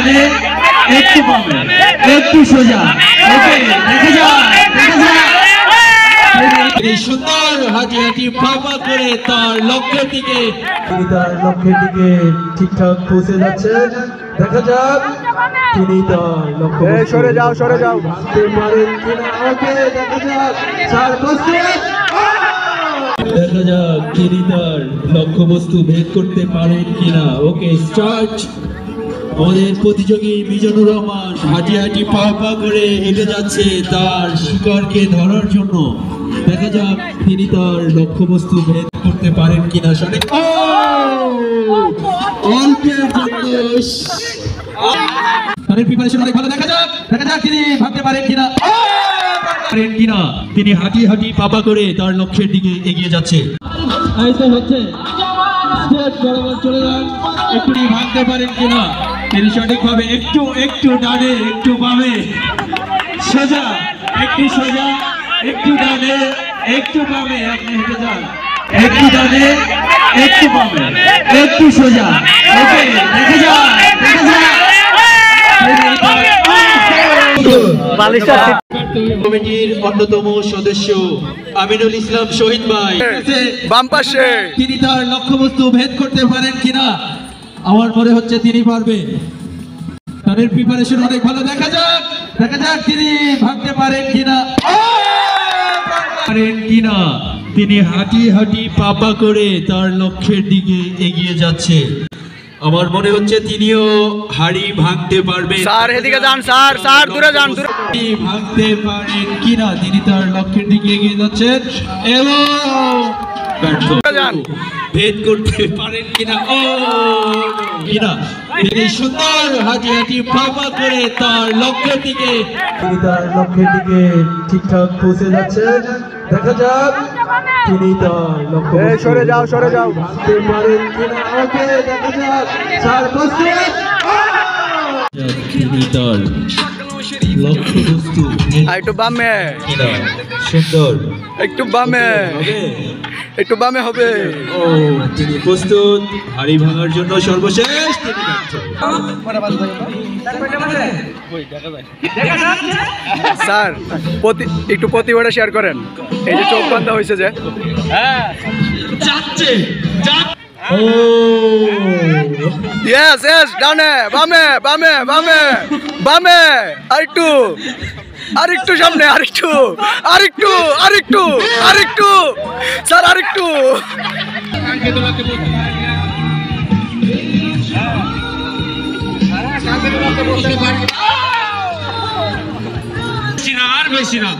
ডানে একটু বামে একটু সোজা ওকে দেখে যা সুন্দর হাঁটি হাঁটি পাপা করে তার লক্ষ্যের দিকে ঠিকঠাক পৌঁছে যাচ্ছে দেখা যাক তিনি তার লক্ষ্য সরে যাও ভাঙতে পারেন কিনা ওকে দেখা যাক স্যার প্রস্তুত দেখা যাক তিনি তার লক্ষ্যবস্তু ভেদ করতে পারেন কিনা ওকে স্টার্ট আমাদের প্রতিযোগী মিজানুর রহমান হাঁটি হাঁটি পা পা করে হেঁটে যাচ্ছে তার শিকারকে ধরার জন্য দেখা যাক তিনি তার লক্ষ্যবস্তু ভেদ করতে পারেন কিনা সঠিক অল্পের জন্য তার প্রিপারেশন অনেক ভালো দেখা যাক তিনি ভাবতে পারেন কিনা তিনি হাঁটি হাঁটি পাপা করে তার লক্ষ্যের দিকে এগিয়ে যাচ্ছে চলে যান একটু ভাবতে পারেন কিনা তিনি সঠিকভাবে একটু ডানে একটু বামে সোজা একটু ডানে একটু বামে আপনি হেঁটে যান একটু ডানে একটু বামে একটু সোজা ওকে দেখে যান কমিটির অন্যতম সদস্য আমিনুল ইসলাম শহীদ ভাই বাম পাশে তিনি তার লক্ষ্যবস্তু ভেদ করতে পারেন কিনা আমার মনে হচ্ছে তিনি পারবেন তার প্রিপারেশন অনেক ভালো দেখা যাক তিনি ভাবতে পারেন কিনা তিনি হাঁটি হাঁটি পাপা করে তার লক্ষ্যের দিকে এগিয়ে যাচ্ছে আমার মনে হচ্ছে তিনিও হাড়ি ভাঙতে পারবেন স্যার এদিকে যান স্যার দূরে যান ভাঙতে পারেন কিনা তিনি তার লক্ষ্যের দিকে এগিয়ে যাচ্ছেন এবং ভেদ করতে পারেন কিনা তিনি সুন্দর হাঁটি হাঁটি পাপা করে তার লক্ষ্যের দিকে ঠিকঠাক পৌঁছে যাচ্ছে দেখা যাক তিনি তার লক্ষ্য সরে যাও ভাঙতে পারেন কিনা ওকে দেখা যাক স্যার প্রস্তুত তিনি তার লক্ষ্যবস্তু একটু বামে সুন্দর একটু বামে হবে ও তিনি প্রস্তুত হাড়ি ভাঙার জন্য সর্বশেষ তিনি স্যার একটু প্রতিবারে শেয়ার করেন এই যে চোখ বান্ধা হয়েছে যে ও ইয়েস ডানে বামে আরেকটু সামনে আরেকটু স্যার আরেকটু আর বেশি না